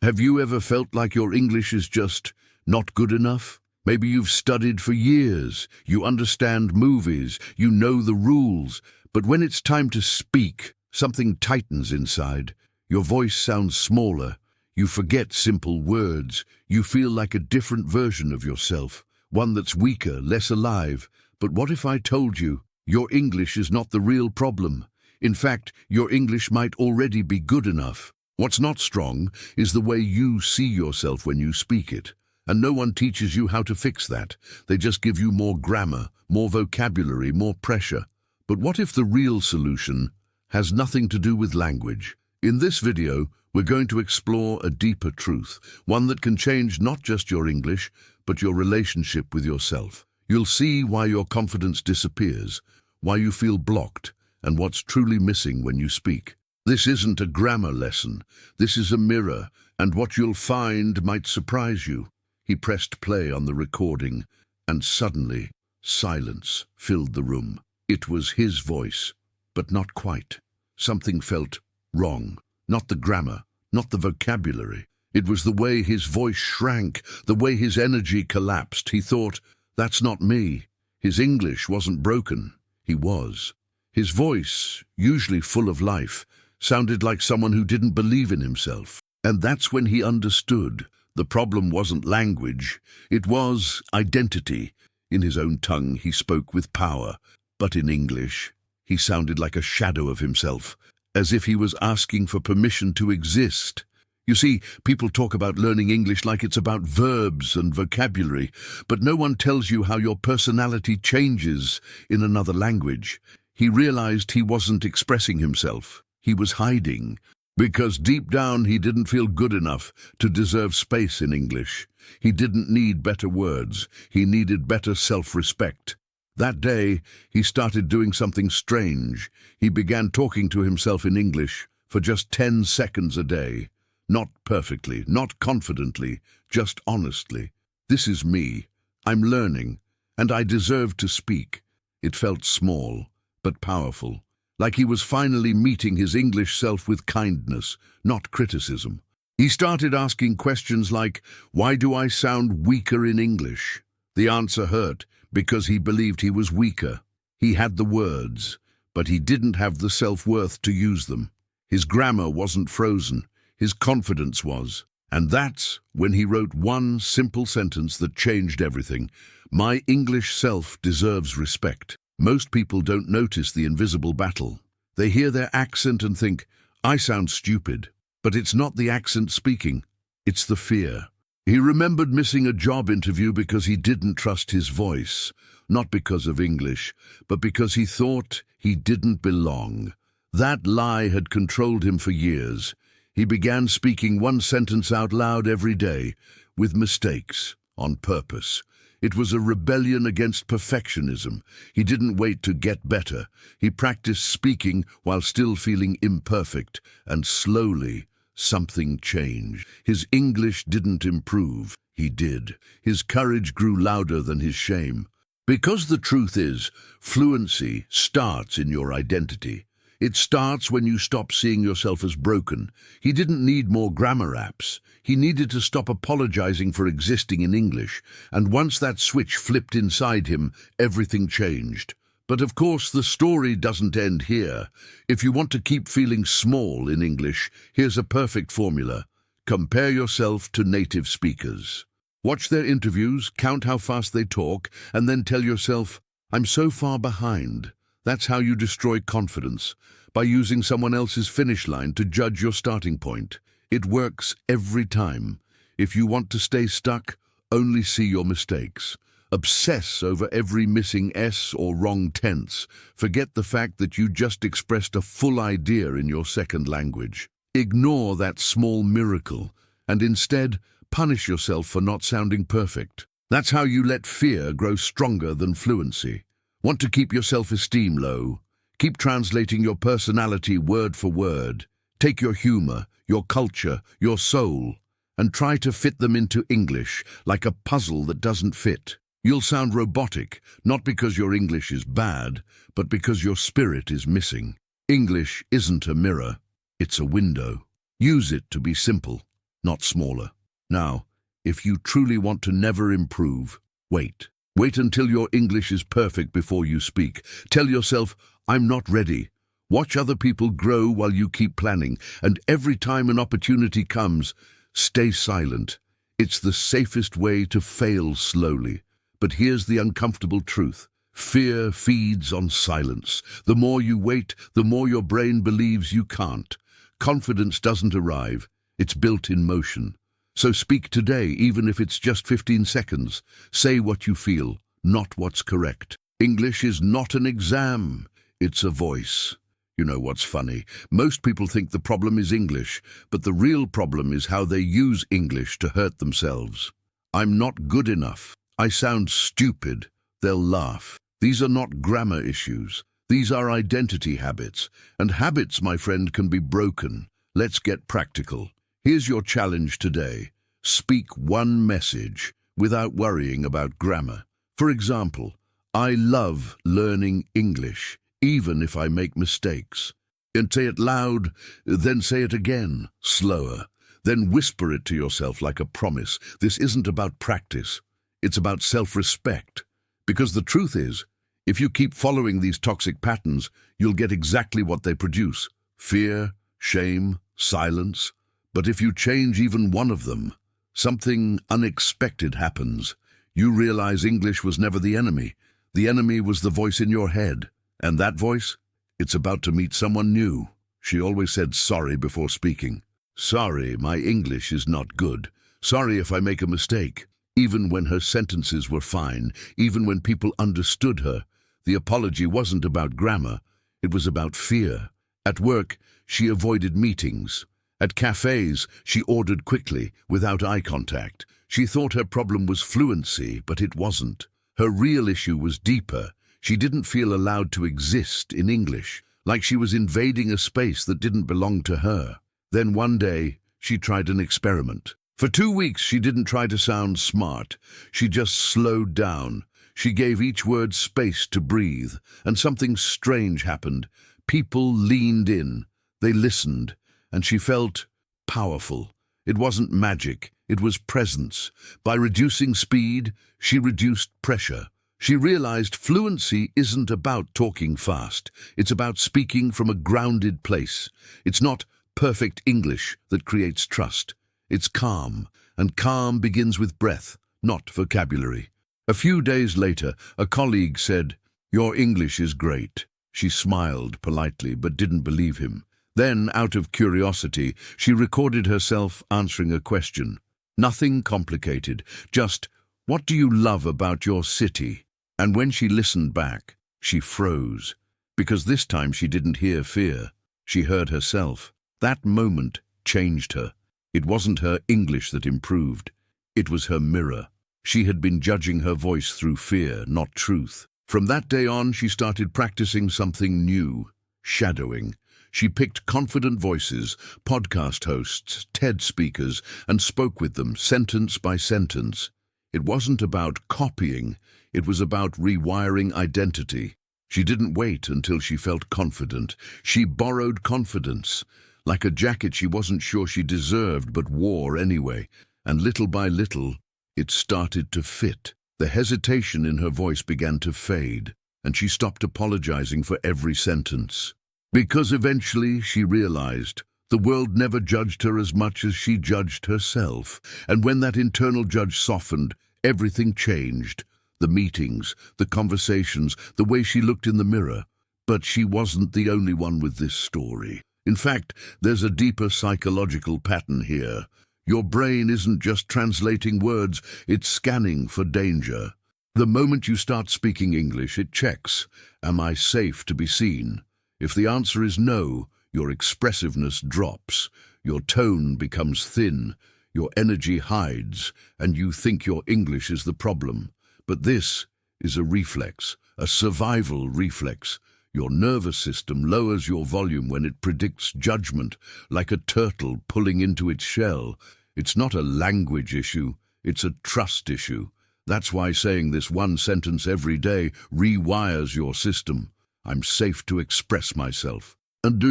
Have you ever felt like your English is just not good enough? Maybe you've studied for years, you understand movies, you know the rules, but when it's time to speak, something tightens inside. Your voice sounds smaller, you forget simple words, you feel like a different version of yourself, one that's weaker, less alive. But what if I told you, your English is not the real problem? In fact, your English might already be good enough. What's not strong is the way you see yourself when you speak it. And no one teaches you how to fix that. They just give you more grammar, more vocabulary, more pressure. But what if the real solution has nothing to do with language? In this video, we're going to explore a deeper truth, one that can change not just your English, but your relationship with yourself. You'll see why your confidence disappears, why you feel blocked, and what's truly missing when you speak. This isn't a grammar lesson. This is a mirror, and what you'll find might surprise you. He pressed play on the recording, and suddenly, silence filled the room. It was his voice, but not quite. Something felt wrong. Not the grammar, not the vocabulary. It was the way his voice shrank, the way his energy collapsed. He thought, that's not me. His English wasn't broken. He was. His voice, usually full of life, sounded like someone who didn't believe in himself. And that's when he understood. The problem wasn't language, it was identity. In his own tongue he spoke with power, but in English he sounded like a shadow of himself, as if he was asking for permission to exist. You see, people talk about learning English like it's about verbs and vocabulary, but no one tells you how your personality changes in another language. He realized he wasn't expressing himself, he was hiding. Because deep down he didn't feel good enough to deserve space in English. He didn't need better words, he needed better self-respect. That day, he started doing something strange. He began talking to himself in English for just 10 seconds a day. Not perfectly, not confidently, just honestly. This is me. I'm learning, and I deserve to speak. It felt small, but powerful. Like he was finally meeting his English self with kindness, not criticism. He started asking questions like, why do I sound weaker in English? The answer hurt because he believed he was weaker. He had the words, but he didn't have the self-worth to use them. His grammar wasn't frozen, his confidence was. And that's when he wrote one simple sentence that changed everything. My English self deserves respect. Most people don't notice the invisible battle. They hear their accent and think, I sound stupid. But it's not the accent speaking, it's the fear. He remembered missing a job interview because he didn't trust his voice, not because of English, but because he thought he didn't belong. That lie had controlled him for years. He began speaking one sentence out loud every day, with mistakes, on purpose. It was a rebellion against perfectionism. He didn't wait to get better. He practiced speaking while still feeling imperfect, and slowly something changed. His English didn't improve. He did. His courage grew louder than his shame. Because the truth is, fluency starts in your identity. It starts when you stop seeing yourself as broken. He didn't need more grammar apps. He needed to stop apologizing for existing in English. And once that switch flipped inside him, everything changed. But of course, the story doesn't end here. If you want to keep feeling small in English, here's a perfect formula. Compare yourself to native speakers. Watch their interviews, count how fast they talk, and then tell yourself, I'm so far behind. That's how you destroy confidence, by using someone else's finish line to judge your starting point. It works every time. If you want to stay stuck, only see your mistakes. Obsess over every missing S or wrong tense. Forget the fact that you just expressed a full idea in your second language. Ignore that small miracle, and instead punish yourself for not sounding perfect. That's how you let fear grow stronger than fluency. Want to keep your self-esteem low? Keep translating your personality word for word. Take your humor, your culture, your soul, and try to fit them into English like a puzzle that doesn't fit. You'll sound robotic, not because your English is bad, but because your spirit is missing. English isn't a mirror, it's a window. Use it to be simple. not smaller. Now, if you truly want to never improve, wait. Wait until your English is perfect before you speak. Tell yourself, I'm not ready. Watch other people grow while you keep planning, and every time an opportunity comes, stay silent. It's the safest way to fail slowly. But here's the uncomfortable truth. Fear feeds on silence. The more you wait, the more your brain believes you can't. Confidence doesn't arrive. It's built in motion. So speak today, even if it's just 15 seconds. Say what you feel, not what's correct. English is not an exam. It's a voice. You know what's funny? Most people think the problem is English, but the real problem is how they use English to hurt themselves. I'm not good enough. I sound stupid. They'll laugh. These are not grammar issues. These are identity habits. And habits, my friend, can be broken. Let's get practical. Here's your challenge today. Speak one message without worrying about grammar. For example, I love learning English, even if I make mistakes. And say it loud, then say it again, slower. Then whisper it to yourself like a promise. This isn't about practice. It's about self-respect. Because the truth is, if you keep following these toxic patterns, you'll get exactly what they produce. Fear, shame, silence. But if you change even one of them, something unexpected happens. You realize English was never the enemy. The enemy was the voice in your head. And that voice? It's about to meet someone new. She always said sorry before speaking. Sorry, my English is not good. Sorry if I make a mistake. Even when her sentences were fine, even when people understood her, the apology wasn't about grammar. It was about fear. At work, she avoided meetings. At cafes, she ordered quickly, without eye contact. She thought her problem was fluency, but it wasn't. Her real issue was deeper. She didn't feel allowed to exist in English, like she was invading a space that didn't belong to her. Then one day, she tried an experiment. For 2 weeks, she didn't try to sound smart. She just slowed down. She gave each word space to breathe, and something strange happened. People leaned in. They listened. And she felt powerful. It wasn't magic, it was presence. By reducing speed, she reduced pressure. She realized fluency isn't about talking fast. It's about speaking from a grounded place. It's not perfect English that creates trust. It's calm, and calm begins with breath, not vocabulary. A few days later, a colleague said, "Your English is great." She smiled politely, but didn't believe him. Then, out of curiosity, she recorded herself answering a question. Nothing complicated, just, "What do you love about your city?" And when she listened back, she froze. Because this time she didn't hear fear. She heard herself. That moment changed her. It wasn't her English that improved. It was her mirror. She had been judging her voice through fear, not truth. From that day on, she started practicing something new, shadowing. She picked confident voices, podcast hosts, TED speakers, and spoke with them sentence by sentence. It wasn't about copying, it was about rewiring identity. She didn't wait until she felt confident. She borrowed confidence, like a jacket she wasn't sure she deserved but wore anyway. And little by little, it started to fit. The hesitation in her voice began to fade, and she stopped apologizing for every sentence. Because eventually she realized the world never judged her as much as she judged herself. And when that internal judge softened, everything changed. The meetings, the conversations, the way she looked in the mirror. But she wasn't the only one with this story. In fact, there's a deeper psychological pattern here. Your brain isn't just translating words, it's scanning for danger. The moment you start speaking English, it checks, am I safe to be seen? If the answer is no, your expressiveness drops, your tone becomes thin, your energy hides, and you think your English is the problem. But this is a reflex, a survival reflex. Your nervous system lowers your volume when it predicts judgment, like a turtle pulling into its shell. It's not a language issue, it's a trust issue. That's why saying this one sentence every day rewires your system. I'm safe to express myself. And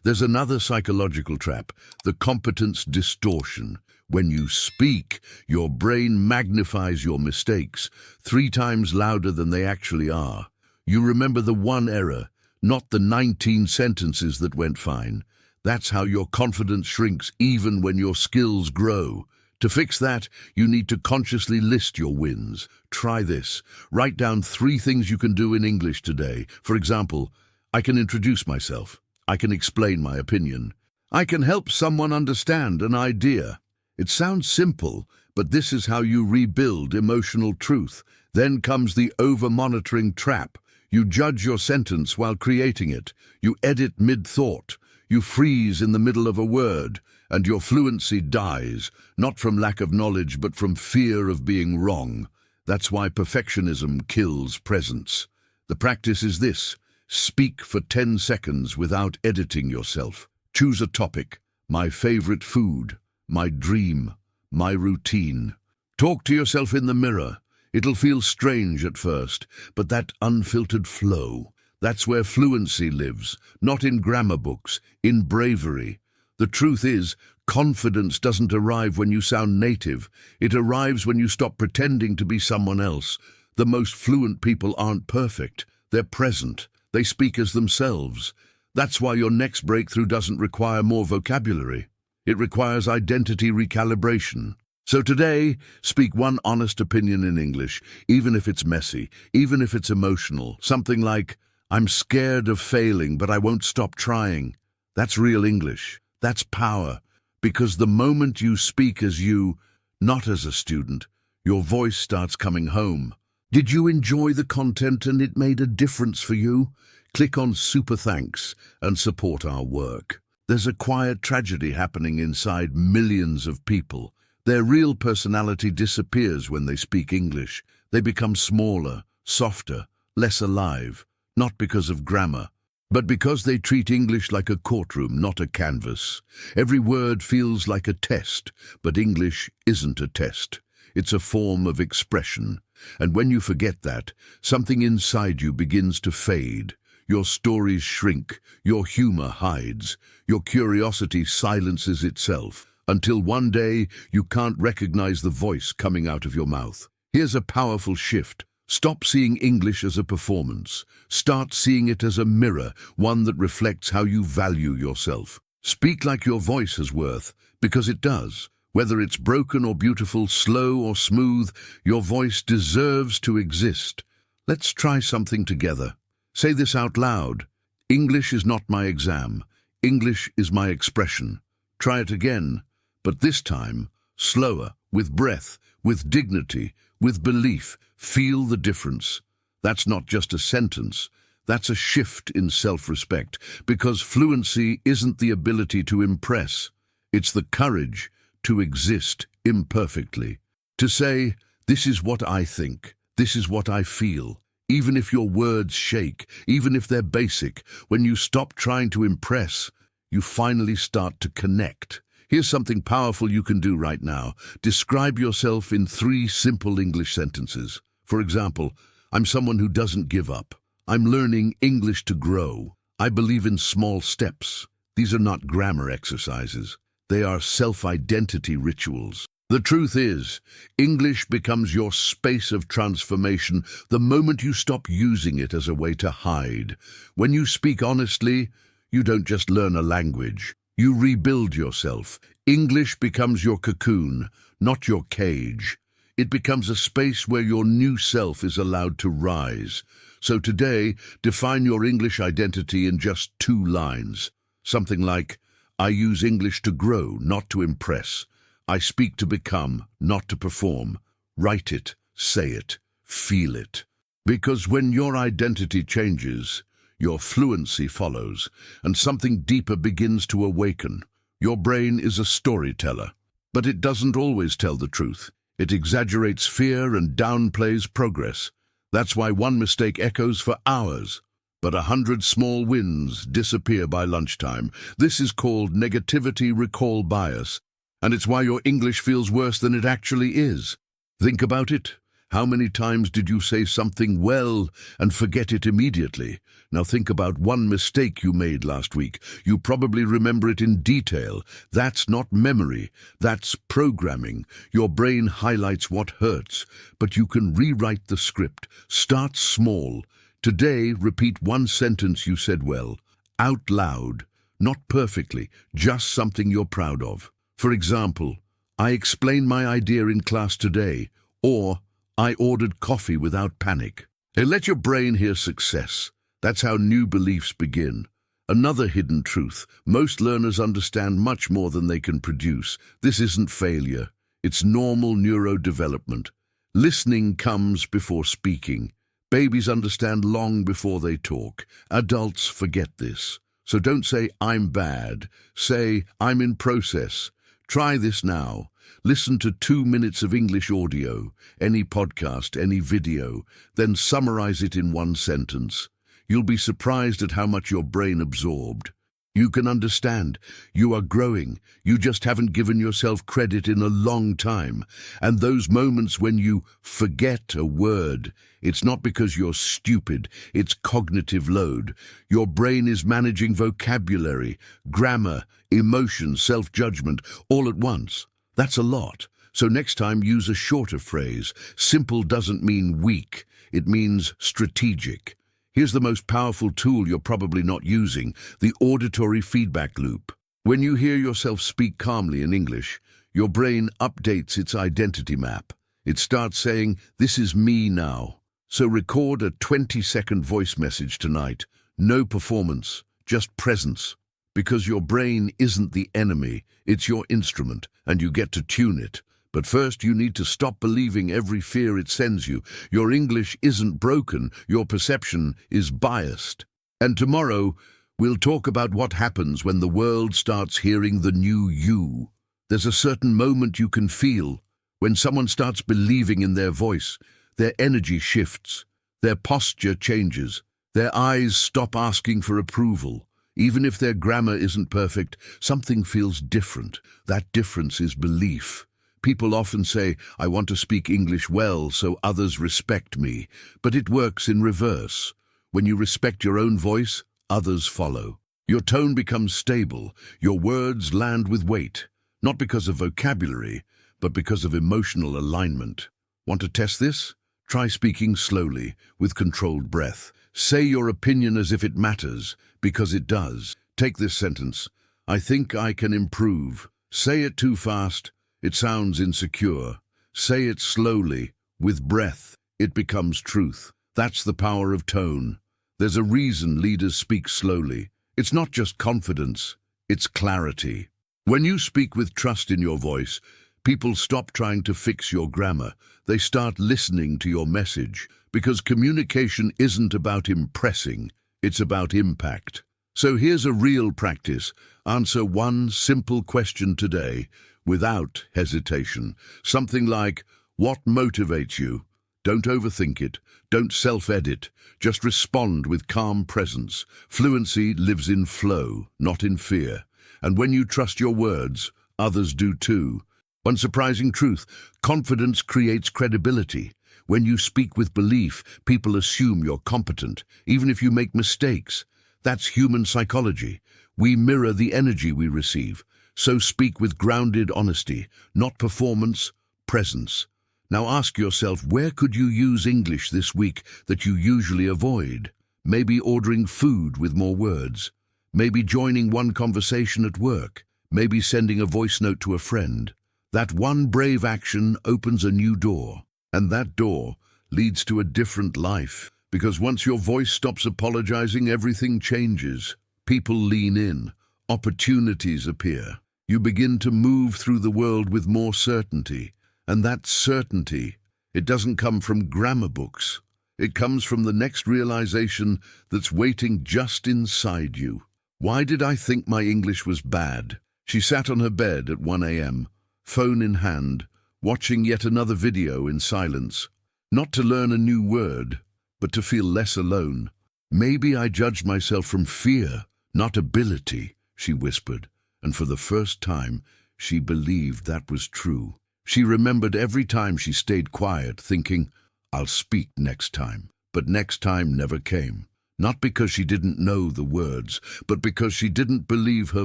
there's another psychological trap, the competence distortion. When you speak, your brain magnifies your mistakes 3 times louder than they actually are. You remember the one error, not the 19 sentences that went fine. That's how your confidence shrinks even when your skills grow. To fix that, you need to consciously list your wins. Try this. Write down 3 things you can do in English today. For example, I can introduce myself. I can explain my opinion. I can help someone understand an idea. It sounds simple, but this is how you rebuild emotional truth. Then comes the over-monitoring trap. You judge your sentence while creating it. You edit mid-thought. You freeze in the middle of a word, and your fluency dies, not from lack of knowledge, but from fear of being wrong. That's why perfectionism kills presence. The practice is this. Speak for 10 seconds without editing yourself. Choose a topic. My favorite food. My dream. My routine. Talk to yourself in the mirror. It'll feel strange at first, but that unfiltered flow, that's where fluency lives, not in grammar books, in bravery. The truth is, confidence doesn't arrive when you sound native. It arrives when you stop pretending to be someone else. The most fluent people aren't perfect. They're present. They speak as themselves. That's why your next breakthrough doesn't require more vocabulary. It requires identity recalibration. So today, speak one honest opinion in English, even if it's messy, even if it's emotional. Something like, I'm scared of failing, but I won't stop trying. That's real English. That's power. Because the moment you speak as you, not as a student, your voice starts coming home. Did you enjoy the content and it made a difference for you? Click on Super Thanks and support our work. There's a quiet tragedy happening inside millions of people. Their real personality disappears when they speak English. They become smaller, softer, less alive, not because of grammar, but because they treat English like a courtroom, not a canvas. Every word feels like a test, but English isn't a test. It's a form of expression. And when you forget that, something inside you begins to fade. Your stories shrink, your humor hides, your curiosity silences itself, until one day you can't recognize the voice coming out of your mouth. Here's a powerful shift. Stop seeing English as a performance. Start seeing it as a mirror, one that reflects how you value yourself. Speak like your voice has worth, because it does. Whether it's broken or beautiful, slow or smooth, your voice deserves to exist. Let's try something together. Say this out loud. English is not my exam. English is my expression. Try it again, but this time, slower, with breath, with dignity, with belief. Feel the difference. That's not just a sentence. That's a shift in self-respect, because fluency isn't the ability to impress. It's the courage to exist imperfectly. To say, this is what I think, this is what I feel. Even if your words shake, even if they're basic, when you stop trying to impress, you finally start to connect. Here's something powerful you can do right now. Describe yourself in 3 simple English sentences. For example, I'm someone who doesn't give up. I'm learning English to grow. I believe in small steps. These are not grammar exercises. They are self-identity rituals. The truth is, English becomes your space of transformation the moment you stop using it as a way to hide. When you speak honestly, you don't just learn a language. You rebuild yourself. English becomes your cocoon, not your cage. It becomes a space where your new self is allowed to rise. So today, define your English identity in just 2 lines. Something like, I use English to grow, not to impress. I speak to become, not to perform. Write it, say it, feel it. Because when your identity changes, your fluency follows, and something deeper begins to awaken. Your brain is a storyteller, but it doesn't always tell the truth. It exaggerates fear and downplays progress. That's why one mistake echoes for hours, but 100 small wins disappear by lunchtime. This is called negativity recall bias, and it's why your English feels worse than it actually is. Think about it. How many times did you say something well and forget it immediately? Now think about one mistake you made last week. You probably remember it in detail. That's not memory. That's programming. Your brain highlights what hurts, but you can rewrite the script. Start small. Today, repeat one sentence you said well, out loud, not perfectly, just something you're proud of. For example, I explained my idea in class today, or I ordered coffee without panic. And let your brain hear success. That's how new beliefs begin. Another hidden truth: most learners understand much more than they can produce. This isn't failure. It's normal neurodevelopment. Listening comes before speaking. Babies understand long before they talk. Adults forget this. So don't say, I'm bad. Say, I'm in process. Try this now. Listen to 2 minutes of English audio, any podcast, any video, then summarize it in one sentence. You'll be surprised at how much your brain absorbed. You can understand. You are growing. You just haven't given yourself credit in a long time. And those moments when you forget a word, it's not because you're stupid, it's cognitive load. Your brain is managing vocabulary, grammar, emotion, self-judgment, all at once. That's a lot. So next time, use a shorter phrase. Simple doesn't mean weak. It means strategic. Here's the most powerful tool you're probably not using: the auditory feedback loop. When you hear yourself speak calmly in English, your brain updates its identity map. It starts saying, this is me now. So record a 20-second voice message tonight. No performance, just presence. Because your brain isn't the enemy, it's your instrument, and you get to tune it. But first, you need to stop believing every fear it sends you. Your English isn't broken, your perception is biased. And tomorrow, we'll talk about what happens when the world starts hearing the new you. There's a certain moment you can feel when someone starts believing in their voice. Their energy shifts, their posture changes, their eyes stop asking for approval. Even if their grammar isn't perfect, something feels different. That difference is belief. People often say, I want to speak English well so others respect me. But it works in reverse. When you respect your own voice, others follow. Your tone becomes stable. Your words land with weight. Not because of vocabulary, but because of emotional alignment. Want to test this? Try speaking slowly, with controlled breath. Say your opinion as if it matters, because it does. Take this sentence. I think I can improve. Say it too fast. It sounds insecure. Say it slowly, with breath. It becomes truth. That's the power of tone. There's a reason leaders speak slowly. It's not just confidence, it's clarity. When you speak with trust in your voice, people stop trying to fix your grammar. They start listening to your message, because communication isn't about impressing, it's about impact. So here's a real practice. Answer one simple question today, without hesitation. Something like, what motivates you? Don't overthink it. Don't self-edit. Just respond with calm presence. Fluency lives in flow, not in fear. And when you trust your words, others do too. One surprising truth: confidence creates credibility. When you speak with belief, people assume you're competent, even if you make mistakes. That's human psychology. We mirror the energy we receive. So speak with grounded honesty, not performance, presence. Now ask yourself, where could you use English this week that you usually avoid? Maybe ordering food with more words. Maybe joining one conversation at work. Maybe sending a voice note to a friend. That one brave action opens a new door. And that door leads to a different life. Because once your voice stops apologizing, everything changes. People lean in. Opportunities appear. You begin to move through the world with more certainty. And that certainty, it doesn't come from grammar books. It comes from the next realization that's waiting just inside you. Why did I think my English was bad? She sat on her bed at 1 a.m., phone in hand, watching yet another video in silence. Not to learn a new word, but to feel less alone. Maybe I judged myself from fear, not ability, she whispered, and for the first time, she believed that was true. She remembered every time she stayed quiet, thinking, I'll speak next time. But next time never came. Not because she didn't know the words, but because she didn't believe her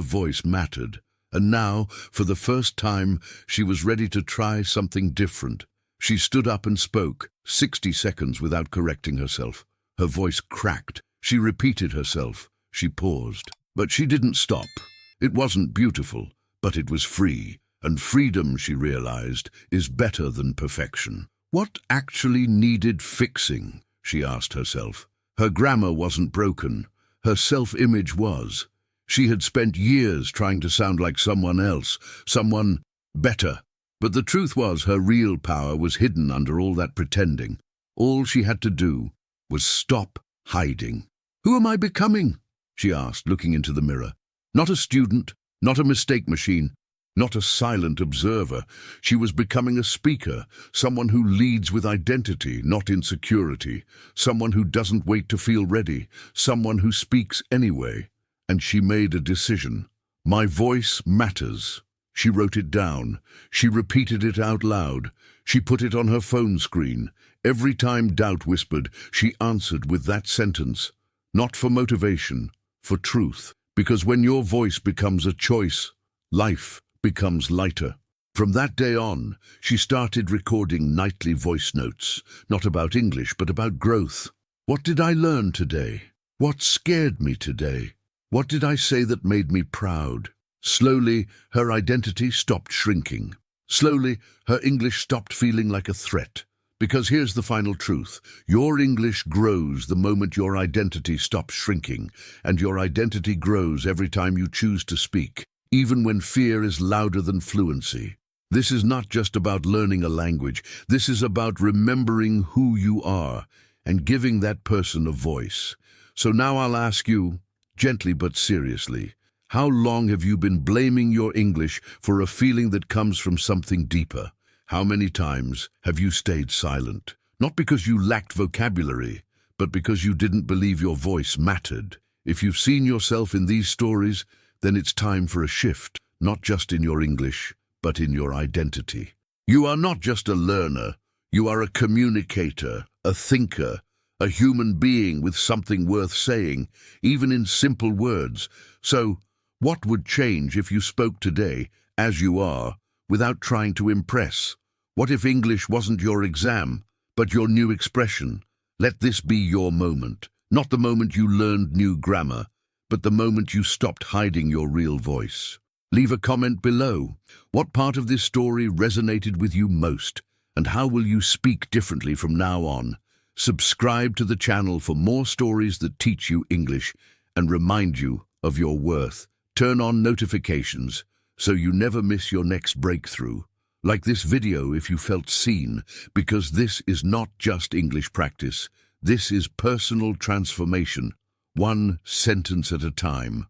voice mattered. And now, for the first time, she was ready to try something different. She stood up and spoke, 60 seconds without correcting herself. Her voice cracked. She repeated herself. She paused. But she didn't stop. It wasn't beautiful, but it was free. And freedom, she realized, is better than perfection. What actually needed fixing? She asked herself. Her grammar wasn't broken. Her self-image was. She had spent years trying to sound like someone else, someone better. But the truth was her real power was hidden under all that pretending. All she had to do was stop hiding. Who am I becoming? She asked, looking into the mirror. Not a student, not a mistake machine, not a silent observer. She was becoming a speaker, someone who leads with identity, not insecurity, someone who doesn't wait to feel ready, someone who speaks anyway. And she made a decision. My voice matters. She wrote it down. She repeated it out loud. She put it on her phone screen. Every time doubt whispered, she answered with that sentence. Not for motivation, for truth. Because when your voice becomes a choice, life becomes lighter. From that day on, she started recording nightly voice notes, not about English, but about growth. What did I learn today? What scared me today? What did I say that made me proud? Slowly, her identity stopped shrinking. Slowly, her English stopped feeling like a threat. Because here's the final truth. Your English grows the moment your identity stops shrinking, and your identity grows every time you choose to speak, even when fear is louder than fluency. This is not just about learning a language. This is about remembering who you are and giving that person a voice. So now I'll ask you, gently but seriously, how long have you been blaming your English for a feeling that comes from something deeper? How many times have you stayed silent? Not because you lacked vocabulary, but because you didn't believe your voice mattered. If you've seen yourself in these stories, then it's time for a shift, not just in your English, but in your identity. You are not just a learner, you are a communicator, a thinker, a human being with something worth saying, even in simple words. So, what would change if you spoke today, as you are, without trying to impress? What if English wasn't your exam, but your new expression? Let this be your moment, not the moment you learned new grammar, but the moment you stopped hiding your real voice. Leave a comment below. What part of this story resonated with you most, and how will you speak differently from now on? Subscribe to the channel for more stories that teach you English and remind you of your worth. Turn on notifications so you never miss your next breakthrough. Like this video if you felt seen, because this is not just English practice. This is personal transformation, one sentence at a time.